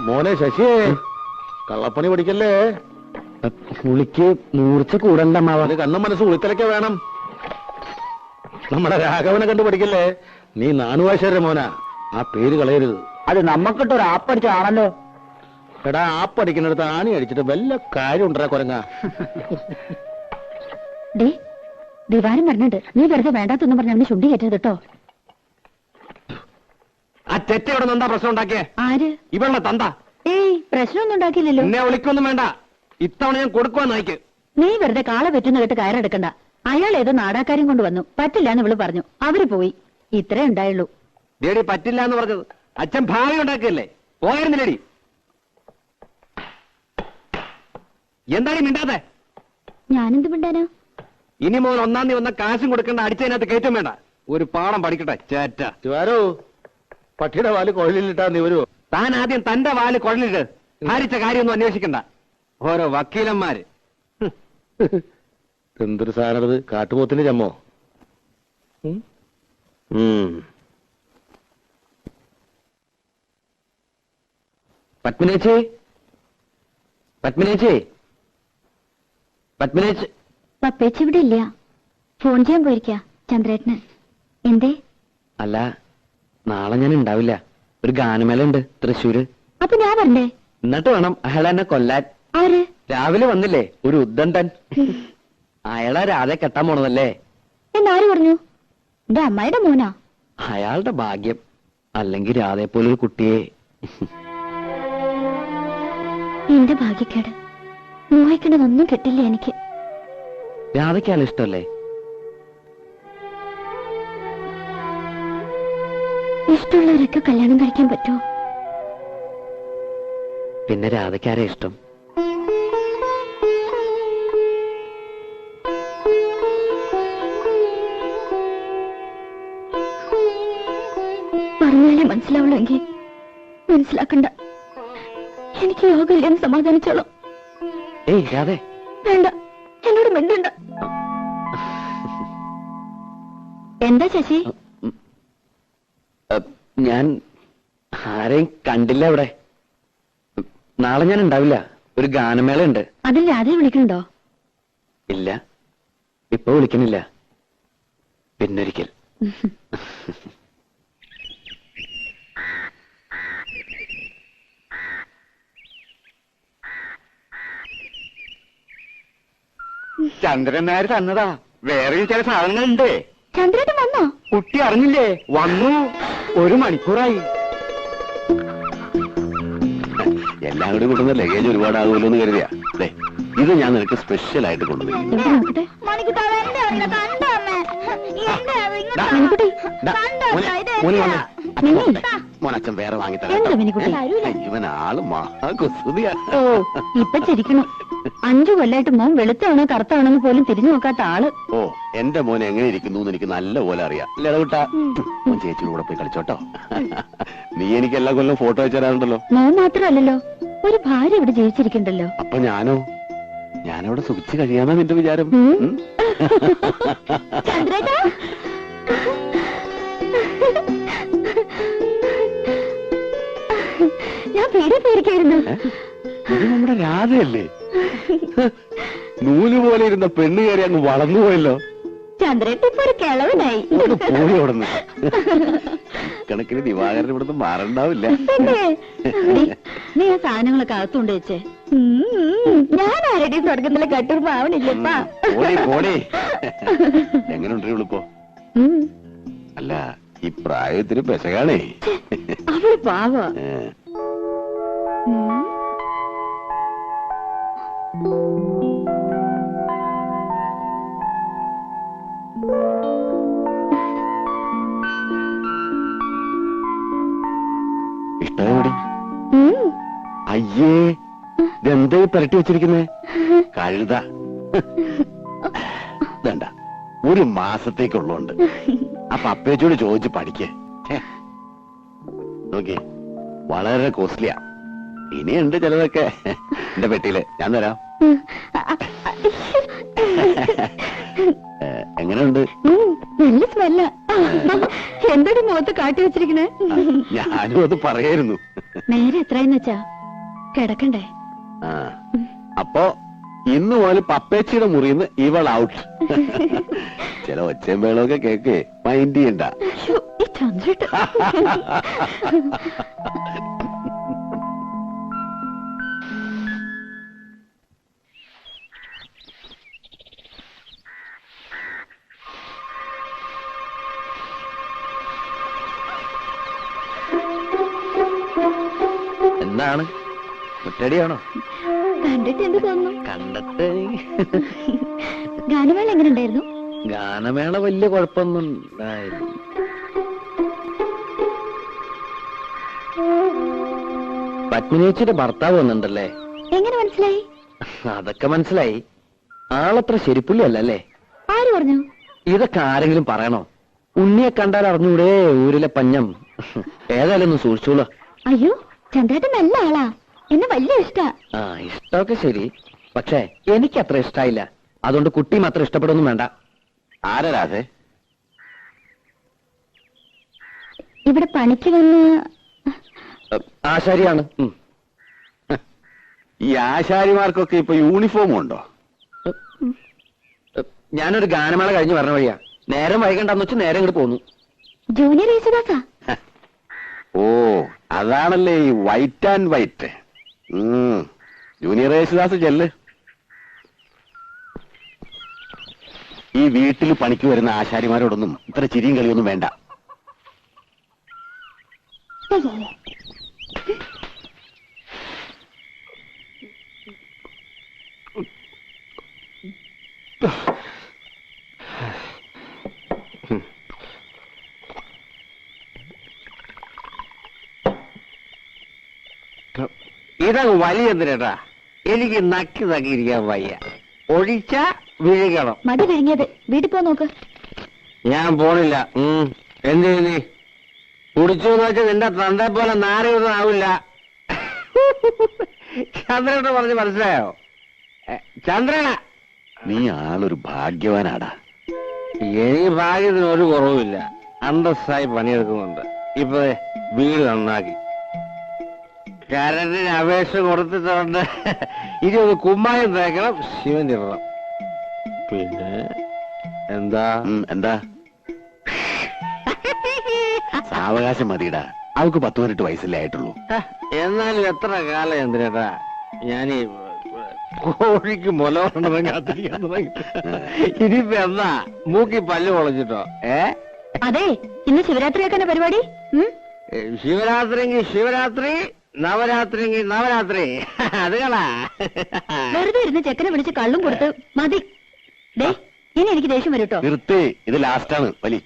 മോനെ ശശിയേ, കള്ളപ്പണി പഠിക്കല്ലേ. പുളിക്ക് മൂർച്ച കൂടണ്ട അമ്മാവ. കണ്ണും മനസ്സ് ഉളിത്തലൊക്കെ വേണം. നമ്മുടെ രാഘവനെ കണ്ടു പഠിക്കല്ലേ. നീ നാണുവാശേര മോനാ, ആ പേര് കളയരുത്. അത് നമ്മക്കിട്ടൊരു ആപ്പടിച്ചാണല്ലോ. എടാ, ആപ്പടിക്കുന്നിടത്ത് ആണി അടിച്ചിട്ട് വല്ല കാര്യം ഉണ്ടാ കുരങ്ങ. ദിവാരം പറഞ്ഞിട്ട് നീ വെറുതെ വേണ്ടാത്തൊന്നും പറഞ്ഞ അവന് ചുണ്ടി കയറ്റരുത് കേട്ടോ. ആ തെറ്റ ഇവിടെ എന്താ പ്രശ്നം ഉണ്ടാക്കിയേ? ആര്? ഇവളുടെ തന്ത. ഏയ്, പ്രശ്നമൊന്നും ഉണ്ടാക്കിയില്ലല്ലോ. എന്നെ വിളിക്കൊന്നും വേണ്ട, ഇത്തവണ ഞാൻ കൊടുക്കുവാൻ നായിക്ക്. നീ വെറുതെ കാള പറ്റുന്ന കേട്ട് കയറെടുക്കണ്ട. അയാൾ ഏതോ നാടാക്കാരും കൊണ്ട് വന്നു, പറ്റില്ല എന്ന് ഇവള് പറഞ്ഞു. അവര് പോയി. ഇത്രേ ഉണ്ടായുള്ളൂ. ലേഡി പറ്റില്ല എന്ന് പറഞ്ഞത് അച്ഛൻ ഭാവി ഉണ്ടാക്കിയല്ലേ, പോയിരുന്നില്ലേടി? എന്താണ് മിണ്ടാതെ? ഞാനെന്ത് മിണ്ടാനോ? ഇനി മോൻ ഒന്നാം തീയതി വന്ന കാശും കൊടുക്കേണ്ട, അടിച്ചതിനകത്ത് കയറ്റം വേണ്ട. ഒരു പാഠം പഠിക്കട്ടെ ചേറ്റ. ശിവാരോ, പട്ടിയുടെ വാല് കുഴലിലിട്ടാ നീ വരുവോ? താൻ ആദ്യം തന്റെ വാല് കുഴലിട്ട് ഭാരിച്ച കാര്യമൊന്നും അന്വേഷിക്കണ്ട. ഓരോ വക്കീലന്മാര്. എന്തൊരു സാധനത്, കാട്ടുപോത്തിന്റെ ചമ്മോ? പത്മിനേച്ചി, പത്മിനേച്ചി, പത്മിനേച്ചി. പപ്പേച്ചി ഇവിടെ ഇല്ല, ഫോൺ ചെയ്യാൻ പോയിരിക്ക ചന്ദ്രേട്ടന്. എന്തേ? അല്ല, നാളെ ഞാൻ ഉണ്ടാവില്ല. ഒരു ഗാനമേള ഉണ്ട് തൃശ്ശൂര്. അപ്പൊ ഞാൻ വരണ്ടേ? എന്നിട്ട് വേണം അയാൾ എന്നെ കൊല്ലാൻ. ആര്? രാവിലെ വന്നില്ലേ ഒരു ഉദ്ദണ്ഡൻ. അയാളെ രാധെ കെട്ടാൻ പോണതല്ലേ? എന്നാര് പറഞ്ഞു? എന്റെ അമ്മായിയുടെ മോനാ. അയാളുടെ ഭാഗ്യം. അല്ലെങ്കിൽ രാധയെ പോലൊരു കുട്ടിയെ. എന്റെ ഭാഗ്യക്കേട്. മോഹിക്കണതൊന്നും കിട്ടില്ല എനിക്ക്. രാധയ്ക്കാൾ ഇഷ്ടമല്ലേ? ഇഷ്ടമുള്ളവരൊക്കെ കല്യാണം കഴിക്കാൻ പറ്റുമോ? പിന്നെ രാധയ്ക്കാരെ ഇഷ്ടം? പറഞ്ഞാലേ മനസ്സിലാവുള്ളെങ്കിൽ മനസ്സിലാക്കണ്ട. എനിക്ക് യോഗമില്ലെന്ന് സമാധാനിച്ചോളാം. ഏയ് രാധേ, വേണ്ട, എന്നോട് മിണ്ടണ്ട. എന്താ ശശി? ഞാൻ ആരെയും കണ്ടില്ല ഇവിടെ. നാളെ ഞാൻ ഉണ്ടാവില്ല. ഒരു ഗാനമേള ഉണ്ട്. അതിൽ രാധയെ വിളിക്കണുണ്ടോ? ഇല്ല, ഇപ്പൊ വിളിക്കണില്ല. പിന്നൊരിക്കൽ. ചന്ദ്രൻ നായർ തന്നതാ. വേറെയും ചില സാധനങ്ങളുണ്ട്. ചന്ദ്രേട്ടൻ വന്നോ? കുട്ടി അറിഞ്ഞില്ലേ? വന്നു. 1 മണിക്കൂറായി. എല്ലാം കൂടി കൊണ്ടുവന്ന ലഗേജ് ഒരുപാടാകുമല്ലോ എന്ന് കരുതിയാ. ഇത് ഞാൻ നിനക്ക് സ്പെഷ്യൽ ആയിട്ട് കൊണ്ടുവന്നു. മോനച്ഛൻ വേറെ വാങ്ങിത്തരാം. ഇവൻ ആള് മഹാകുസൃതിയാ. ഓ, ഇപ്പൊ ചിരിക്കണം. 5 കൊല്ലായിട്ട് മോൻ വെളുത്താണോ കറുത്താണോന്ന് പോലും തിരിഞ്ഞു നോക്കാത്ത ആള്. ഓ, എന്റെ മോൻ എങ്ങനെ ഇരിക്കുന്നു എന്ന് എനിക്ക് നല്ല പോലെ അറിയാം. ലതകുട്ടാ, മോൻ ചേച്ചിയുടെ കൂടെ പോയി കളിച്ചോട്ടോ. നീ എനിക്ക് എല്ലാ കൊല്ലം ഫോട്ടോ അയച്ചു തരാറുണ്ടല്ലോ. മോൻ മാത്രമല്ലല്ലോ, ഒരു ഭാര്യ ഇവിടെ ജീവിച്ചിരിക്കണ്ടല്ലോ. അപ്പൊ ഞാനവിടെ സുഖിച്ച് കഴിയാന്നാ നിന്റെ വിചാരം? ചന്ദ്രേട്ടാ, ഞാൻ പേടി പേടിക്കായിരുന്നു. ഇത് നമ്മുടെ രാധയല്ലേ? നൂല് പോലെ ഇരുന്ന പെണ്ണ് കയറി അങ്ങ് വളർന്നുപോയല്ലോ. ചന്ദ്രേട്ട ഇപ്പൊ ഒരു കിളവനായി. പോയി അവിടുന്ന്. കണക്കിന് ദിവാകരൻ ഇവിടുന്ന് മാറണ്ടാവില്ല. നീ ആ സാധനങ്ങളൊക്കെ അകത്തുകൊണ്ട് വെച്ചേ. ഞാൻ ആരുടെ സ്വർഗത്തിലെ കട്ടൂർ പാവണില്ലപ്പാ. എങ്ങനെയുണ്ട് ഇവളിപ്പോ? അല്ല, ഈ പ്രായത്തിന് പെശകാണേ. അവള് പാവ. ഇഷ്ടമായി? അയ്യേ, ഇതെന്താ പുരട്ടി വെച്ചിരിക്കുന്നേ? കഴുത. വേണ്ട, 1 മാസത്തേക്കുള്ളതുണ്ട്. അപ്പൊ അപ്പേച്ചോട് ചോദിച്ച് പഠിക്കേ. നോക്കി, വളരെ കോസ്റ്റ്ലിയാ. ഇനിയുണ്ട് ചിലതൊക്കെ എന്റെ പെട്ടിയില്. ഞാൻ തരാം. എങ്ങനെയുണ്ട്? നല്ല സ്മെല്ല. എന്തൊരു മുഖത്ത് കാട്ടി വെച്ചിരിക്കണേ. ഞാനും അത് പറയായിരുന്നു. നേരെ എത്രയെന്ന് വെച്ചാ? കിടക്കണ്ടേ? ആ അപ്പോ ഇന്ന് മുതൽ പപ്പേച്ചിയുടെ മുറിന്ന് ഇവൾ ഔട്ട്. ചില ഒച്ചയും വേളമൊക്കെ കേക്ക് മൈൻഡ് ചെയ്യണ്ട. ശ്ശോ, ഈ ചന്ദ്രേട്ടൻ. എന്താണ് മുറ്റടിയാണോ? കണ്ടിട്ട് എന്ത് തോന്നുന്നു? കണ്ടിട്ട് ഗാനമേള എങ്ങനെ ഉണ്ടായിരുന്നു? ഗാനമേള വലിയ കുഴപ്പമൊന്നും ഉണ്ടായില്ല. പത്മിനിയേച്ചിയുടെ ഭർത്താവ് വന്നിട്ടുണ്ടല്ലേ? എങ്ങനെ മനസ്സിലായി? അതൊക്കെ മനസ്സിലായി. ആളത്ര ശരിപ്പുള്ളി അല്ലല്ലേ? ആര് പറഞ്ഞു? ഇതൊക്കെ ആരെങ്കിലും പറയണോ? ഉണ്ണിയെ കണ്ടാൽ അറിഞ്ഞൂടെ ഊരിലെ പഞ്ഞം. ഏതായാലും ഒന്ന് സൂക്ഷിച്ചോളൂ. അയ്യോ, ചന്ദ്രേട്ടൻ നല്ല ആളാ, എന്നെ വലിയ ഇഷ്ടാ. ആ, ഇഷ്ടമൊക്കെ ശരി, പക്ഷേ എനിക്ക് അത്ര ഇഷ്ടായില്ല. അതുകൊണ്ട് കുട്ടി മാത്രം ഇഷ്ടപ്പെടുന്നു വേണ്ട. ആരാ രാധേ? ഇവിടെ പണിക്ക് വന്ന് ആശാരിയാണ്. ഈ ആശാരിമാർക്കൊക്കെ ഇപ്പൊ യൂണിഫോം ഉണ്ടോ? ഞാനൊരു ഗാനമേള കഴിഞ്ഞ് പറഞ്ഞ വഴിയാ. നേരം വൈകണ്ടെന്ന് വെച്ച് നേരം ഇങ്ങോട്ട് പോന്നു. ജൂനിയർ യേശുദാസാ. ഓ, അതാണല്ലേ ഈ white and white. Junior Yesudas ചെല്ല്. ഈ വീട്ടിൽ പണിക്ക് വരുന്ന ആശാരിമാരോടൊന്നും ഇത്ര ചിരിയും കളിയൊന്നും വേണ്ട. ഇതങ്ങ് വലിയ എന്തിനാ? എനിക്ക് നക്കി നക്കിയിരിക്കാൻ വയ്യ. ഒഴിച്ച വിഴുകണം. മതി കഴിഞ്ഞത്, വീട്ടിൽ പോ നോക്ക്. ഞാൻ പോണില്ല. എന്ത് നീ കുടിച്ചു എന്ന് വെച്ചാൽ നിന്റെ തന്റെ പോലെ നാരൊന്നും ആവില്ല. ചന്ദ്രനോട് പറഞ്ഞ് മനസ്സിലായോ? ചന്ദ്രന, നീ ആളൊരു ഭാഗ്യവാനാടാ. എനിക്ക് ഭാഗ്യത്തിന് ഒരു കുറവുമില്ല. അന്തസ്സായി പണിയെടുക്കുന്നുണ്ട്. ഇപ്പൊ വീട് നന്നാക്കി കരണ്ടിന് അപേക്ഷ കൊടുത്തിട്ടുണ്ട്. ഇനി ഒന്ന് കുമ്മായം തേക്കണം, ശിവൻ ഇടണം. പിന്നെ എന്താ എന്താ സാവകാശം മതിയിടാ. അവൾക്ക് 18 വയസ്സല്ലേ ആയിട്ടുള്ളൂ. എന്നാലും എത്ര കാലം എന്തിനാ ഞാനീ കോഴിക്ക് മുല കൊണ്ടതും കാത്തിരിക്കാൻ തുടങ്ങി. ഇനിയിപ്പോ എന്താ മൂക്കി പല്ല് പൊളഞ്ഞിട്ടോ? അതെ, ഇന്ന് ശിവരാത്രിയാക്കാന പരിപാടി. ശിവരാത്രിയെങ്കിൽ ശിവരാത്രി, നവരാത്രിയെങ്കിൽ നവരാത്രി. അത് കളാ. വെറുതെ ഇരുന്ന് ചെക്കനെ വിളിച്ച് കള്ളും കൊടുത്ത് മതി. ദേ, ഇനി എനിക്ക് ദേഷ്യം വരും കേട്ടോ. നിർത്തി, ഇത് ലാസ്റ്റാണ് വലി.